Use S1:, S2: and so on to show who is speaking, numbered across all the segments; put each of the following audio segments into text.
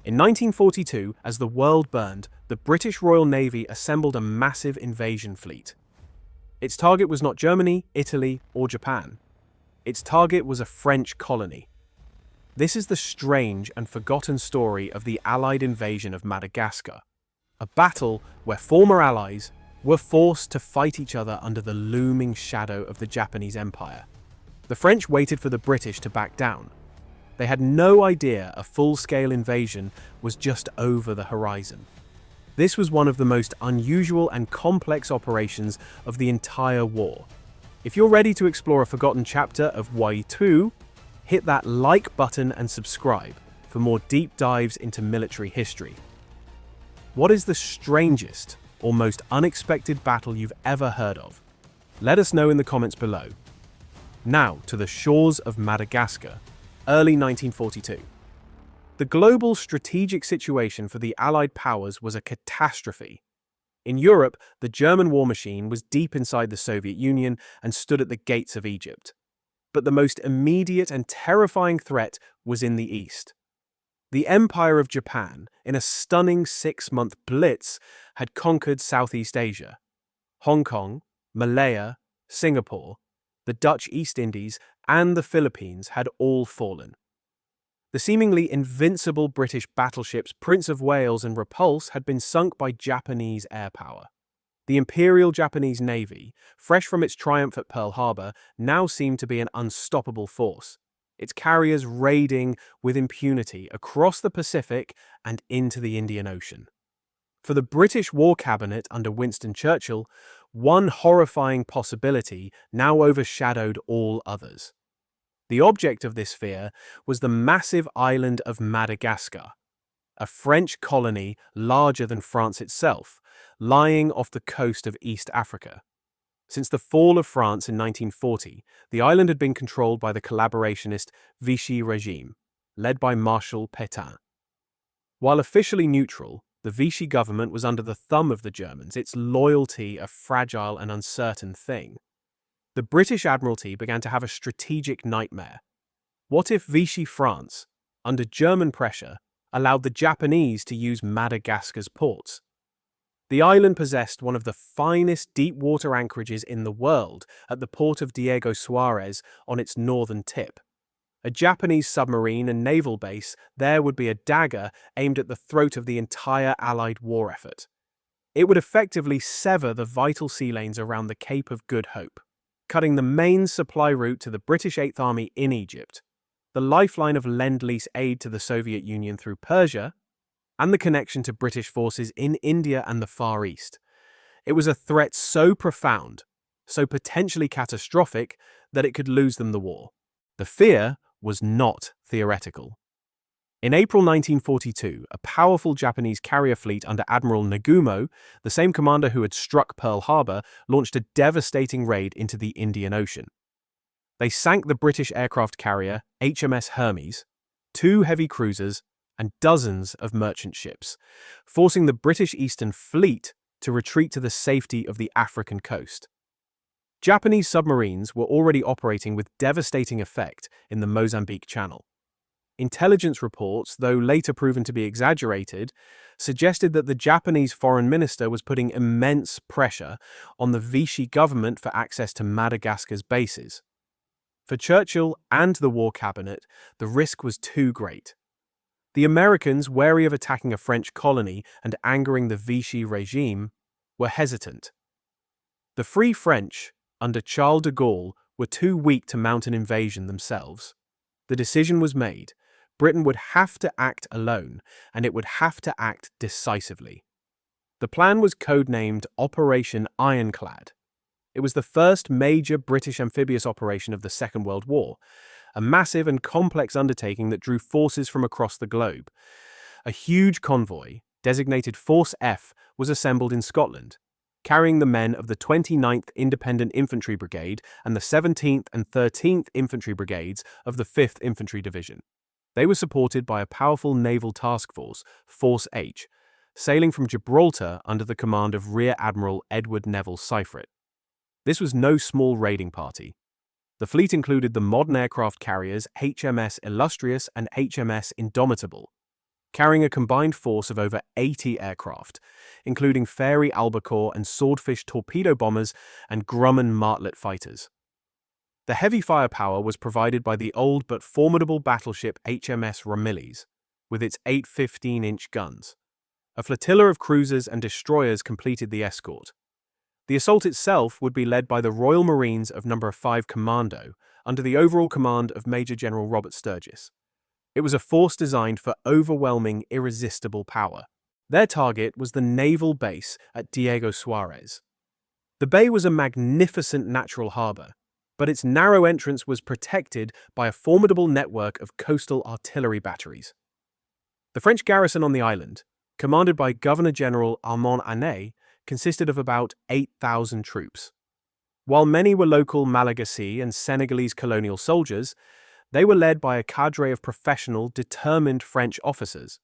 S1: In 1942, as the world burned, the British Royal Navy assembled a massive invasion fleet. Its target was not Germany, Italy, or Japan. Its target was a French colony. This is the strange and forgotten story of the Allied invasion of Madagascar, a battle where former allies were forced to fight each other under the looming shadow of the Japanese Empire. The French waited for the British to back down. They had no idea a full-scale invasion was just over the horizon. This was one of the most unusual and complex operations of the entire war. If you're ready to explore a forgotten chapter of Y2, hit that like button and subscribe for more deep dives into military history. What is the strangest or most unexpected battle you've ever heard of? Let us know in the comments below. Now to the shores of Madagascar, early 1942. The global strategic situation for the Allied powers was a catastrophe. In Europe, the German war machine was deep inside the Soviet Union and stood at the gates of Egypt. But the most immediate and terrifying threat was in the east. The Empire of Japan, in a stunning 6-month blitz, had conquered Southeast Asia. Hong Kong, Malaya, Singapore, the Dutch East Indies, and the Philippines had all fallen. The seemingly invincible British battleships Prince of Wales and Repulse had been sunk by Japanese air power. The Imperial Japanese Navy, fresh from its triumph at Pearl Harbor, now seemed to be an unstoppable force, its carriers raiding with impunity across the Pacific and into the Indian Ocean. For the British War Cabinet under Winston Churchill, one horrifying possibility now overshadowed all others. The object of this fear was the massive island of Madagascar, a French colony larger than France itself, lying off the coast of East Africa. Since the fall of France in 1940, the island had been controlled by the collaborationist Vichy regime, led by Marshal Pétain. While officially neutral, the Vichy government was under the thumb of the Germans, its loyalty a fragile and uncertain thing. The British Admiralty began to have a strategic nightmare. What if Vichy France, under German pressure, allowed the Japanese to use Madagascar's ports? The island possessed one of the finest deep-water anchorages in the world at the port of Diego Suarez on its northern tip. A Japanese submarine and naval base there would be a dagger aimed at the throat of the entire Allied war effort. It would effectively sever the vital sea lanes around the Cape of Good Hope, cutting the main supply route to the British Eighth Army in Egypt, the lifeline of Lend-Lease aid to the Soviet Union through Persia, and the connection to British forces in India and the Far East. It was a threat so profound, so potentially catastrophic, that it could lose them the war. The fear was not theoretical. In April 1942, a powerful Japanese carrier fleet under Admiral Nagumo, the same commander who had struck Pearl Harbor, launched a devastating raid into the Indian Ocean. They sank the British aircraft carrier HMS Hermes, 2 heavy cruisers, and dozens of merchant ships, forcing the British Eastern Fleet to retreat to the safety of the African coast. Japanese submarines were already operating with devastating effect in the Mozambique Channel. Intelligence reports, though later proven to be exaggerated, suggested that the Japanese foreign minister was putting immense pressure on the Vichy government for access to Madagascar's bases. For Churchill and the War Cabinet, the risk was too great. The Americans, wary of attacking a French colony and angering the Vichy regime, were hesitant. The Free French, under Charles de Gaulle, were too weak to mount an invasion themselves. The decision was made. Britain would have to act alone, and it would have to act decisively. The plan was codenamed Operation Ironclad. It was the first major British amphibious operation of the Second World War, a massive and complex undertaking that drew forces from across the globe. A huge convoy, designated Force F, was assembled in Scotland, carrying the men of the 29th Independent Infantry Brigade and the 17th and 13th Infantry Brigades of the 5th Infantry Division. They were supported by a powerful naval task force, Force H, sailing from Gibraltar under the command of Rear Admiral Edward Neville Seifert. This was no small raiding party. The fleet included the modern aircraft carriers HMS Illustrious and HMS Indomitable, carrying a combined force of over 80 aircraft, including Fairey Albacore and Swordfish torpedo bombers and Grumman Martlet fighters. The heavy firepower was provided by the old but formidable battleship HMS Ramillies, with its 8 15-inch guns. A flotilla of cruisers and destroyers completed the escort. The assault itself would be led by the Royal Marines of No. 5 Commando, under the overall command of Major General Robert Sturgis. It was a force designed for overwhelming, irresistible power. Their target was the naval base at Diego Suarez. The bay was a magnificent natural harbor, but its narrow entrance was protected by a formidable network of coastal artillery batteries. The French garrison on the island, commanded by Governor-General Armand Anet, consisted of about 8,000 troops. While many were local Malagasy and Senegalese colonial soldiers, they were led by a cadre of professional, determined French officers.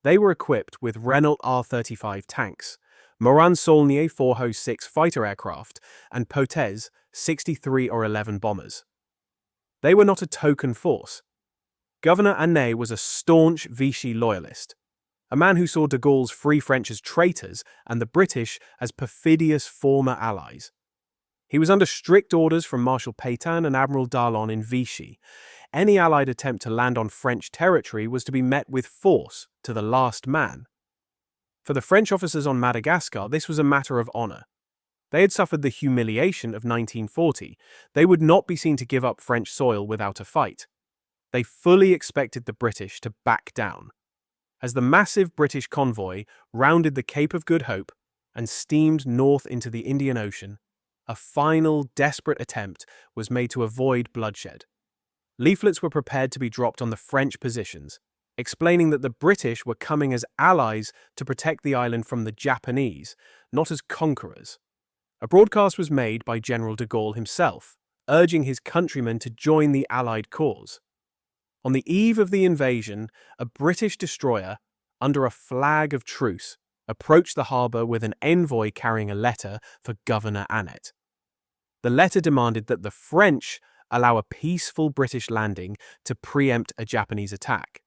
S1: They were equipped with Renault R-35 tanks, Morane-Saulnier 406 fighter aircraft, and Potez 63 or 11 bombers. They were not a token force. Governor Anet was a staunch Vichy loyalist, a man who saw de Gaulle's Free French as traitors and the British as perfidious former allies. He was under strict orders from Marshal Pétain and Admiral Darlan in Vichy. Any Allied attempt to land on French territory was to be met with force to the last man. For the French officers on Madagascar, this was a matter of honor. They had suffered the humiliation of 1940. They would not be seen to give up French soil without a fight. They fully expected the British to back down. As the massive British convoy rounded the Cape of Good Hope and steamed north into the Indian Ocean, a final, desperate attempt was made to avoid bloodshed. Leaflets were prepared to be dropped on the French positions, explaining that the British were coming as allies to protect the island from the Japanese, not as conquerors. A broadcast was made by General de Gaulle himself, urging his countrymen to join the Allied cause. On the eve of the invasion, a British destroyer, under a flag of truce, approached the harbour with an envoy carrying a letter for Governor Anet. The letter demanded that the French allow a peaceful British landing to preempt a Japanese attack.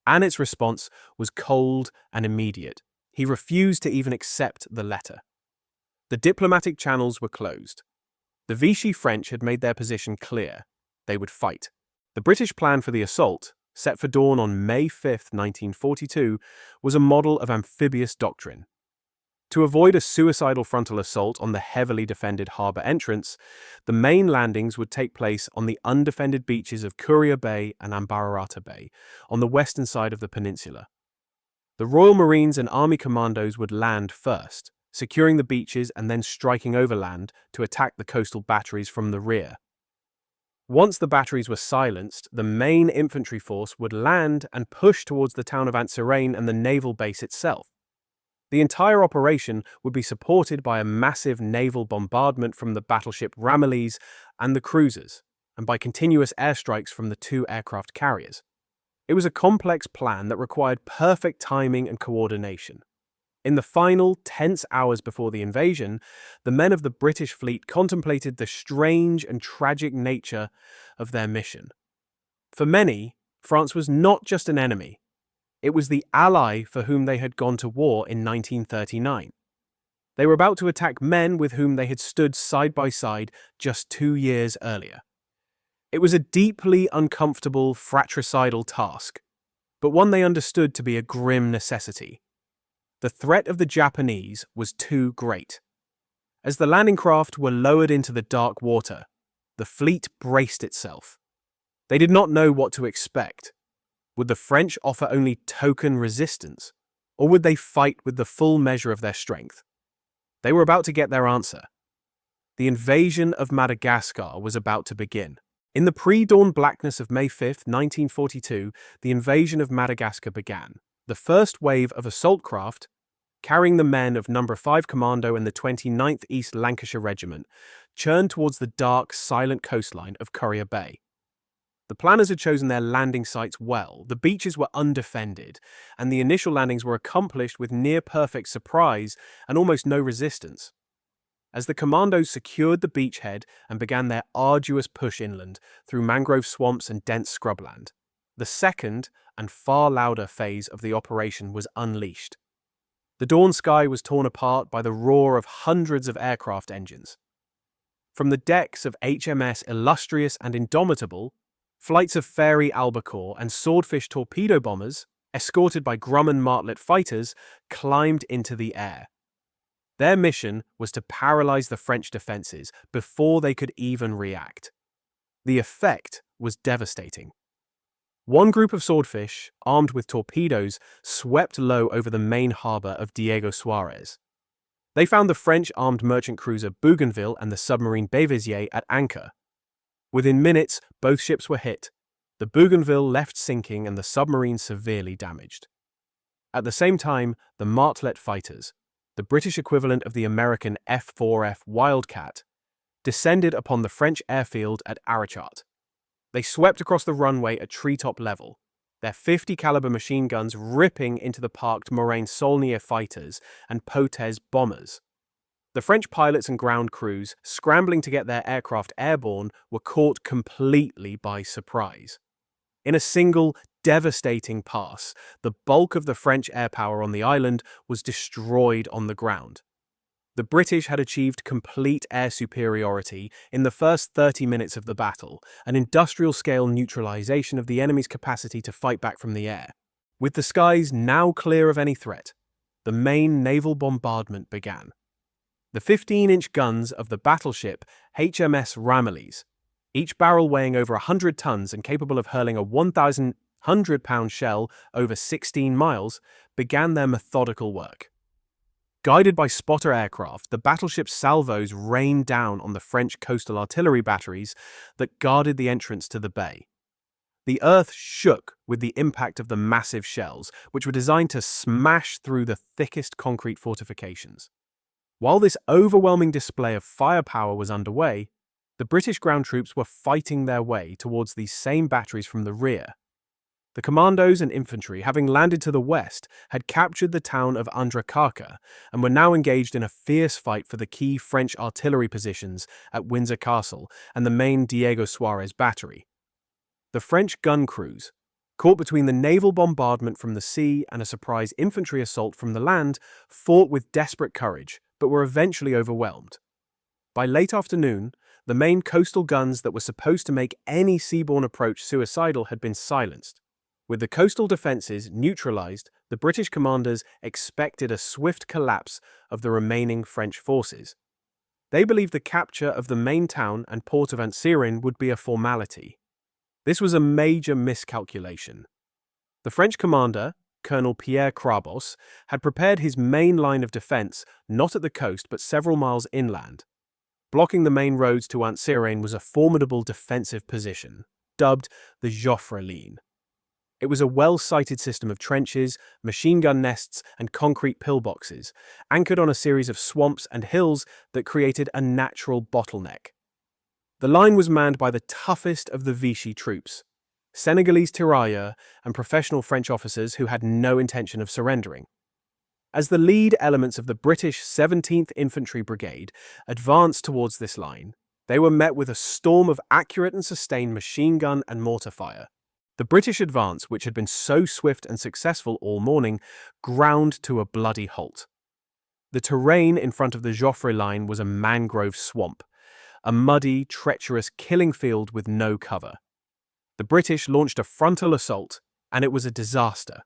S1: Anet's response was cold and immediate. He refused to even accept the letter. The diplomatic channels were closed. The Vichy French had made their position clear. They would fight. The British plan for the assault, set for dawn on May 5, 1942, was a model of amphibious doctrine. To avoid a suicidal frontal assault on the heavily defended harbour entrance, the main landings would take place on the undefended beaches of Courier Bay and Ambarata Bay, on the western side of the peninsula. The Royal Marines and Army commandos would land first, securing the beaches and then striking overland to attack the coastal batteries from the rear. Once the batteries were silenced, the main infantry force would land and push towards the town of Antsirain and the naval base itself. The entire operation would be supported by a massive naval bombardment from the battleship Ramillies and the cruisers, and by continuous airstrikes from the 2 aircraft carriers. It was a complex plan that required perfect timing and coordination. In the final, tense hours before the invasion, the men of the British fleet contemplated the strange and tragic nature of their mission. For many, France was not just an enemy. It was the ally for whom they had gone to war in 1939. They were about to attack men with whom they had stood side by side just 2 years earlier. It was a deeply uncomfortable, fratricidal task, but one they understood to be a grim necessity. The threat of the Japanese was too great. As the landing craft were lowered into the dark water, the fleet braced itself. They did not know what to expect. Would the French offer only token resistance, or would they fight with the full measure of their strength? They were about to get their answer. The invasion of Madagascar was about to begin. In the pre-dawn blackness of May 5, 1942, the invasion of Madagascar began. The first wave of assault craft, carrying the men of No. 5 Commando and the 29th East Lancashire Regiment, churned towards the dark, silent coastline of Courier Bay. The planners had chosen their landing sites well. The beaches were undefended, and the initial landings were accomplished with near-perfect surprise and almost no resistance. As the commandos secured the beachhead and began their arduous push inland through mangrove swamps and dense scrubland, The second, and far louder phase of the operation was unleashed. The dawn sky was torn apart by the roar of hundreds of aircraft engines. From the decks of HMS Illustrious and Indomitable, flights of Fairey Albacore and Swordfish torpedo bombers, escorted by Grumman Martlet fighters, climbed into the air. Their mission was to paralyze the French defenses before they could even react. The effect was devastating. One group of Swordfish, armed with torpedoes, swept low over the main harbor of Diego Suarez. They found the French armed merchant cruiser Bougainville and the submarine Beauvisier at anchor. Within minutes, both ships were hit. The Bougainville left sinking and the submarine severely damaged. At the same time, the Martlet fighters, the British equivalent of the American F-4F Wildcat, descended upon the French airfield at Arichat. They swept across the runway at treetop level, their 50 caliber machine guns ripping into the parked Morane-Saulnier fighters and Potez bombers. The French pilots and ground crews, scrambling to get their aircraft airborne, were caught completely by surprise. In a single, devastating pass, the bulk of the French air power on the island was destroyed on the ground. The British had achieved complete air superiority in the first 30 minutes of the battle, an industrial-scale neutralization of the enemy's capacity to fight back from the air. With the skies now clear of any threat, the main naval bombardment began. The 15-inch guns of the battleship HMS Ramillies, each barrel weighing over 100 tons and capable of hurling a 1,100-pound shell over 16 miles, began their methodical work. Guided by spotter aircraft, the battleship's salvos rained down on the French coastal artillery batteries that guarded the entrance to the bay. The earth shook with the impact of the massive shells, which were designed to smash through the thickest concrete fortifications. While this overwhelming display of firepower was underway, the British ground troops were fighting their way towards these same batteries from the rear. The commandos and infantry, having landed to the west, had captured the town of Andracarca and were now engaged in a fierce fight for the key French artillery positions at Windsor Castle and the main Diego Suarez battery. The French gun crews, caught between the naval bombardment from the sea and a surprise infantry assault from the land, fought with desperate courage, but were eventually overwhelmed. By late afternoon, the main coastal guns that were supposed to make any seaborne approach suicidal had been silenced. With the coastal defences neutralised, the British commanders expected a swift collapse of the remaining French forces. They believed the capture of the main town and port of Antsirin would be a formality. This was a major miscalculation. The French commander, Colonel Pierre Crabos, had prepared his main line of defence not at the coast but several miles inland. Blocking the main roads to Antsirin was a formidable defensive position, dubbed the Joffre Line. It was a well-sited system of trenches, machine gun nests, and concrete pillboxes, anchored on a series of swamps and hills that created a natural bottleneck. The line was manned by the toughest of the Vichy troops, Senegalese tirailleurs and professional French officers who had no intention of surrendering. As the lead elements of the British 17th Infantry Brigade advanced towards this line, they were met with a storm of accurate and sustained machine gun and mortar fire. The British advance, which had been so swift and successful all morning, ground to a bloody halt. The terrain in front of the Joffre Line was a mangrove swamp, a muddy, treacherous killing field with no cover. The British launched a frontal assault, and it was a disaster.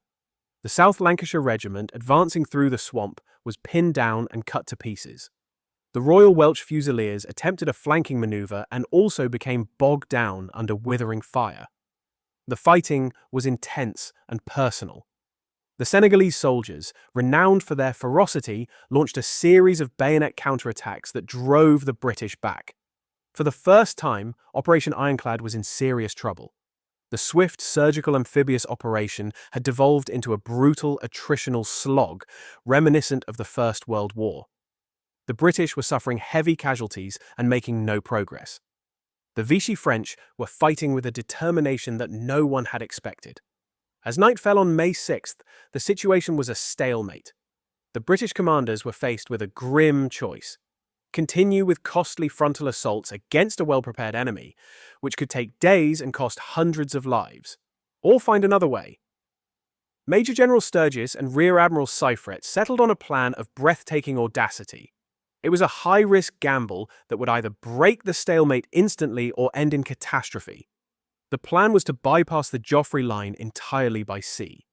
S1: The South Lancashire Regiment, advancing through the swamp, was pinned down and cut to pieces. The Royal Welsh Fusiliers attempted a flanking manoeuvre and also became bogged down under withering fire. The fighting was intense and personal. The Senegalese soldiers, renowned for their ferocity, launched a series of bayonet counterattacks that drove the British back. For the first time, Operation Ironclad was in serious trouble. The swift surgical amphibious operation had devolved into a brutal attritional slog, reminiscent of the First World War. The British were suffering heavy casualties and making no progress. The Vichy French were fighting with a determination that no one had expected. As night fell on May 6th, the situation was a stalemate. The British commanders were faced with a grim choice: continue with costly frontal assaults against a well-prepared enemy, which could take days and cost hundreds of lives, or find another way. Major General Sturgis and Rear Admiral Seifert settled on a plan of breathtaking audacity. It was a high-risk gamble that would either break the stalemate instantly or end in catastrophe. The plan was to bypass the Joffre Line entirely by sea.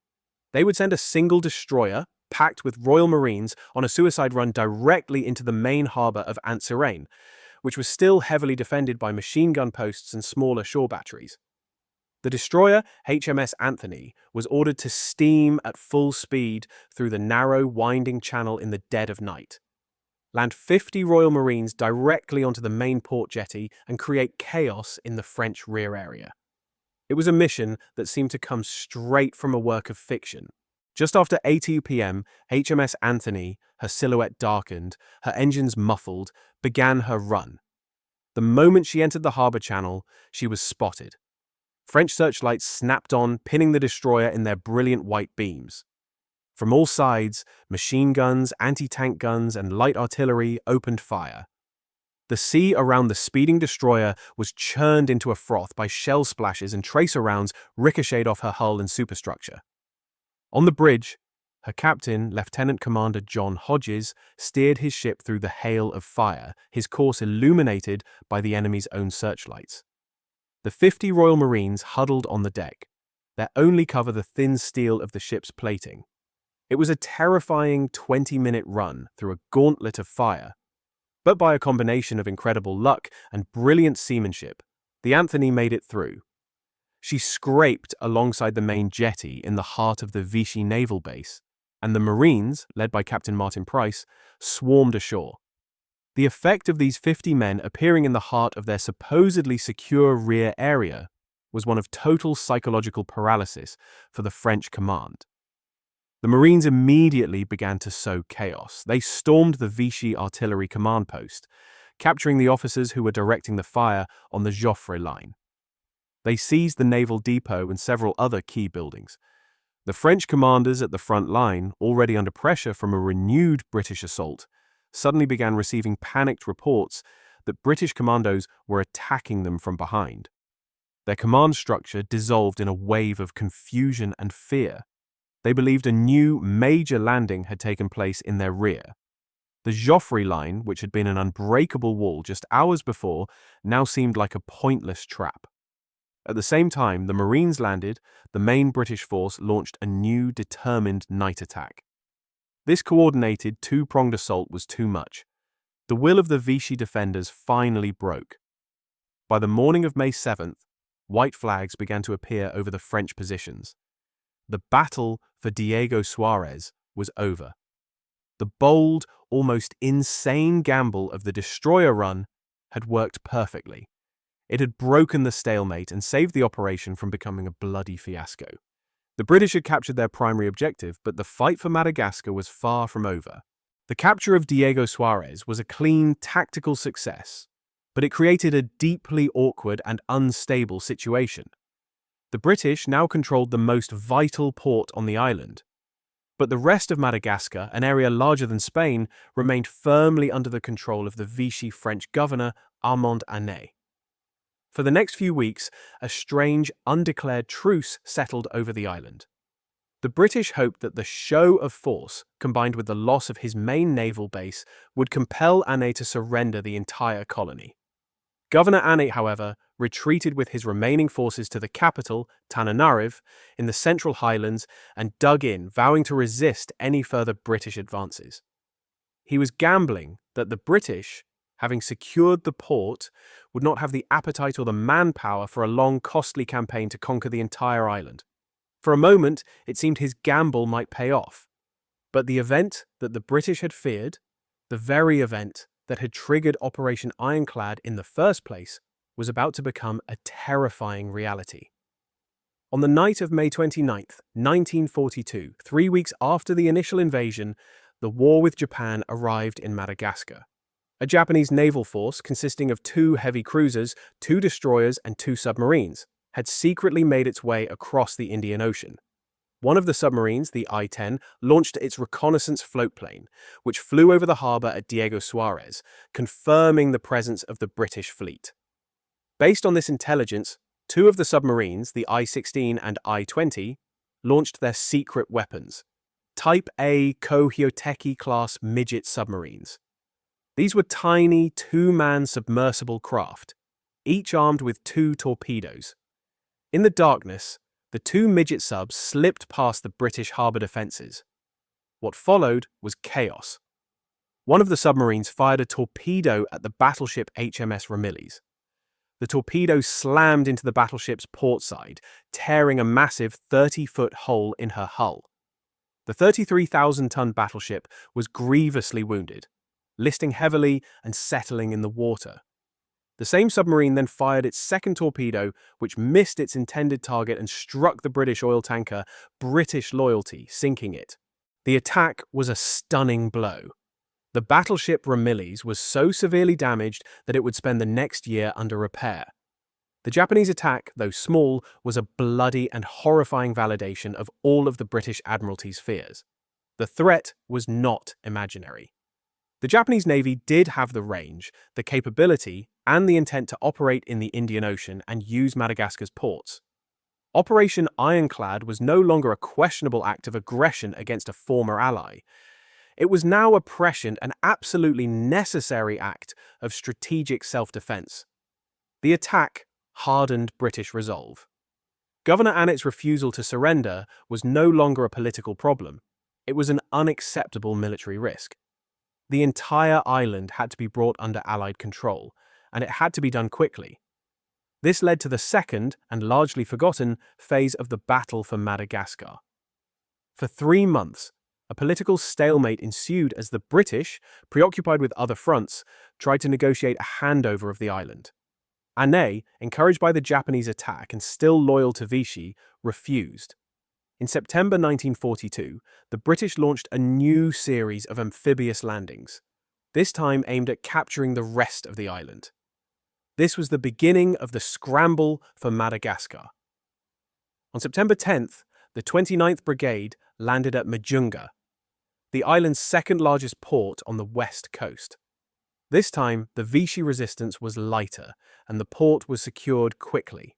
S1: They would send a single destroyer, packed with Royal Marines, on a suicide run directly into the main harbour of Anse-Sereine, which was still heavily defended by machine gun posts and smaller shore batteries. The destroyer, HMS Anthony, was ordered to steam at full speed through the narrow, winding channel in the dead of night, land 50 Royal Marines directly onto the main port jetty, and create chaos in the French rear area. It was a mission that seemed to come straight from a work of fiction. Just after 8 p.m., HMS Anthony, her silhouette darkened, her engines muffled, began her run. The moment she entered the harbour channel, she was spotted. French searchlights snapped on, pinning the destroyer in their brilliant white beams. From all sides, machine guns, anti-tank guns, and light artillery opened fire. The sea around the speeding destroyer was churned into a froth by shell splashes, and tracer rounds ricocheted off her hull and superstructure. On the bridge, her captain, Lieutenant Commander John Hodges, steered his ship through the hail of fire, his course illuminated by the enemy's own searchlights. The 50 Royal Marines huddled on the deck, their only cover the thin steel of the ship's plating. It was a terrifying 20-minute run through a gauntlet of fire, but by a combination of incredible luck and brilliant seamanship, the Anthony made it through. She scraped alongside the main jetty in the heart of the Vichy naval base, and the Marines, led by Captain Martin Price, swarmed ashore. The effect of these 50 men appearing in the heart of their supposedly secure rear area was one of total psychological paralysis for the French command. The Marines immediately began to sow chaos. They stormed the Vichy artillery command post, capturing the officers who were directing the fire on the Joffre Line. They seized the naval depot and several other key buildings. The French commanders at the front line, already under pressure from a renewed British assault, suddenly began receiving panicked reports that British commandos were attacking them from behind. Their command structure dissolved in a wave of confusion and fear. They believed a new major landing had taken place in their rear. The Joffre Line, which had been an unbreakable wall just hours before, now seemed like a pointless trap. At the same time the Marines landed, the main British force launched a new determined night attack. This coordinated two-pronged assault was too much. The will of the Vichy defenders finally broke. By the morning of May 7th, white flags began to appear over the French positions. The battle for Diego Suarez was over. The bold, almost insane gamble of the destroyer run had worked perfectly. It had broken the stalemate and saved the operation from becoming a bloody fiasco. The British had captured their primary objective, but the fight for Madagascar was far from over. The capture of Diego Suarez was a clean, tactical success, but it created a deeply awkward and unstable situation. The British now controlled the most vital port on the island, but the rest of Madagascar, an area larger than Spain, remained firmly under the control of the Vichy French governor, Armand Anet. For the next few weeks, a strange, undeclared truce settled over the island. The British hoped that the show of force, combined with the loss of his main naval base, would compel Anet to surrender the entire colony. Governor Anet, however, retreated with his remaining forces to the capital, Tananarive, in the Central Highlands, and dug in, vowing to resist any further British advances. He was gambling that the British, having secured the port, would not have the appetite or the manpower for a long, costly campaign to conquer the entire island. For a moment, it seemed his gamble might pay off. But the event that the British had feared, the very event that had triggered Operation Ironclad in the first place, was about to become a terrifying reality. On the night of May 29th, 1942, 3 weeks after the initial invasion, the war with Japan arrived in Madagascar. A Japanese naval force consisting of 2 heavy cruisers, 2 destroyers, and 2 submarines had secretly made its way across the Indian Ocean. One of the submarines, the I-10, launched its reconnaissance floatplane, which flew over the harbour at Diego Suarez, confirming the presence of the British fleet. Based on this intelligence, Two of the submarines, the I-16 and I-20, launched their secret weapons, Type A Kohyoteki-class midget submarines. These were tiny two-man submersible craft, each armed with two torpedoes. In the darkness, the two midget subs slipped past the British harbour defences. What followed was chaos. One of the submarines fired a torpedo at the battleship HMS Ramillies. The torpedo slammed into the battleship's port side, tearing a massive 30-foot hole in her hull. The 33,000-ton battleship was grievously wounded, listing heavily and settling in the water. The same submarine then fired its second torpedo, which missed its intended target and struck the British oil tanker British Loyalty, sinking it. The attack was a stunning blow. The battleship Ramillies was so severely damaged that it would spend the next year under repair. The Japanese attack, though small, was a bloody and horrifying validation of all of the British Admiralty's fears. The threat was not imaginary. The Japanese Navy did have the range, the capability, and the intent to operate in the Indian Ocean and use Madagascar's ports. Operation Ironclad was no longer a questionable act of aggression against a former ally. It was now a prescient and absolutely necessary act of strategic self-defense. The attack hardened British resolve. Governor Annet's refusal to surrender was no longer a political problem. It was an unacceptable military risk. The entire island had to be brought under Allied control, and it had to be done quickly. This led to the second, and largely forgotten, phase of the Battle for Madagascar. For 3 months, a political stalemate ensued as the British, preoccupied with other fronts, tried to negotiate a handover of the island. Annet, encouraged by the Japanese attack and still loyal to Vichy, refused. In September 1942, the British launched a new series of amphibious landings, this time aimed at capturing the rest of the island. This was the beginning of the scramble for Madagascar. On September 10th, the 29th Brigade landed at Majunga, the island's second-largest port on the west coast. This time, the Vichy resistance was lighter, and the port was secured quickly.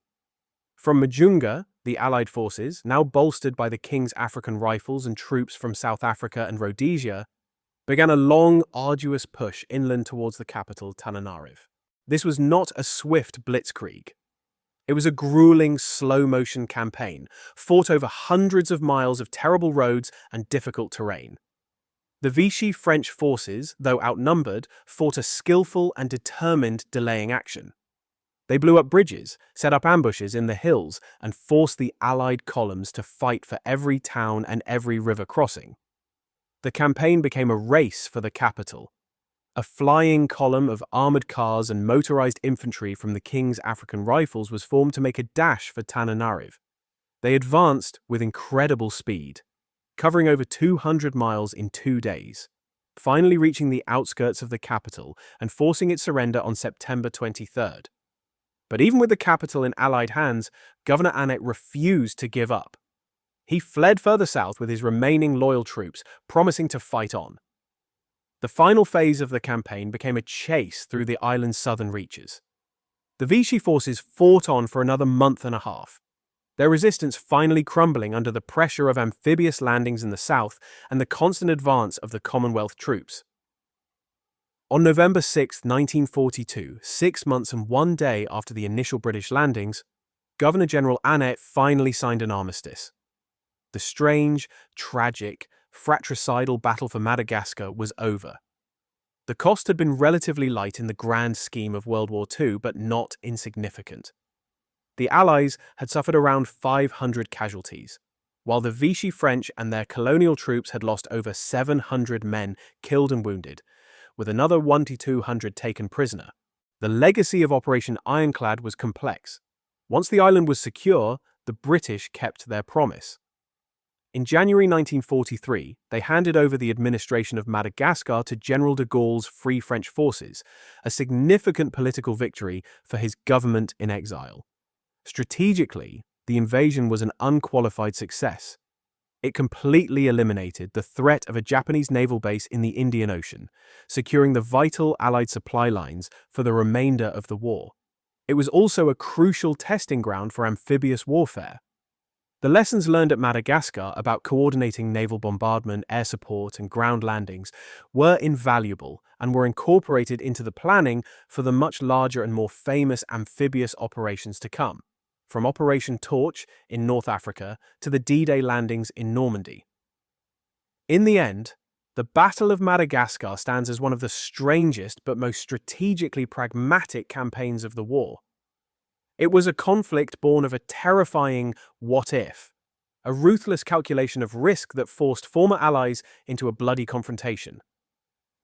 S1: From Majunga, the Allied forces, now bolstered by the King's African Rifles and troops from South Africa and Rhodesia, began a long, arduous push inland towards the capital, Tananarive. This was not a swift blitzkrieg. It was a grueling, slow-motion campaign, fought over hundreds of miles of terrible roads and difficult terrain. The Vichy French forces, though outnumbered, fought a skillful and determined delaying action. They blew up bridges, set up ambushes in the hills, and forced the Allied columns to fight for every town and every river crossing. The campaign became a race for the capital. A flying column of armoured cars and motorised infantry from the King's African Rifles was formed to make a dash for Tananarive. They advanced with incredible speed, covering over 200 miles in 2 days, finally reaching the outskirts of the capital and forcing its surrender on September 23rd. But even with the capital in Allied hands, Governor Annet refused to give up. He fled further south with his remaining loyal troops, promising to fight on. The final phase of the campaign became a chase through the island's southern reaches. The Vichy forces fought on for another month and a half, their resistance finally crumbling under the pressure of amphibious landings in the south and the constant advance of the Commonwealth troops. On November 6, 1942, 6 months and 1 day after the initial British landings, Governor-General Annet finally signed an armistice. The strange, tragic, fratricidal Battle for Madagascar was over. The cost had been relatively light in the grand scheme of World War II, but not insignificant. The Allies had suffered around 500 casualties, while the Vichy French and their colonial troops had lost over 700 men killed and wounded, with another 100 to 200 taken prisoner. The legacy of Operation Ironclad was complex. Once the island was secure, the British kept their promise. In January 1943, they handed over the administration of Madagascar to General de Gaulle's Free French forces, a significant political victory for his government in exile. Strategically, the invasion was an unqualified success. It completely eliminated the threat of a Japanese naval base in the Indian Ocean, securing the vital Allied supply lines for the remainder of the war. It was also a crucial testing ground for amphibious warfare. The lessons learned at Madagascar about coordinating naval bombardment, air support, and ground landings were invaluable and were incorporated into the planning for the much larger and more famous amphibious operations to come, from Operation Torch in North Africa to the D-Day landings in Normandy. In the end, the Battle of Madagascar stands as one of the strangest but most strategically pragmatic campaigns of the war. It was a conflict born of a terrifying what-if, a ruthless calculation of risk that forced former allies into a bloody confrontation.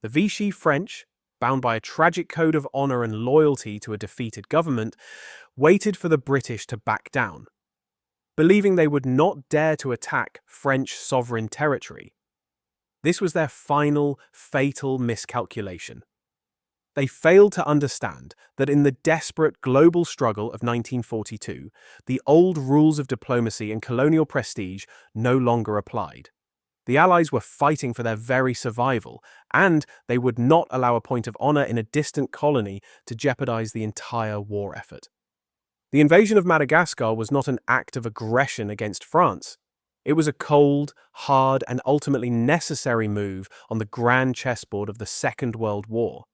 S1: The Vichy French, bound by a tragic code of honor and loyalty to a defeated government, waited for the British to back down, believing they would not dare to attack French sovereign territory. This was their final, fatal miscalculation. They failed to understand that in the desperate global struggle of 1942, the old rules of diplomacy and colonial prestige no longer applied. The Allies were fighting for their very survival, and they would not allow a point of honor in a distant colony to jeopardize the entire war effort. The invasion of Madagascar was not an act of aggression against France. It was a cold, hard, and ultimately necessary move on the grand chessboard of the Second World War.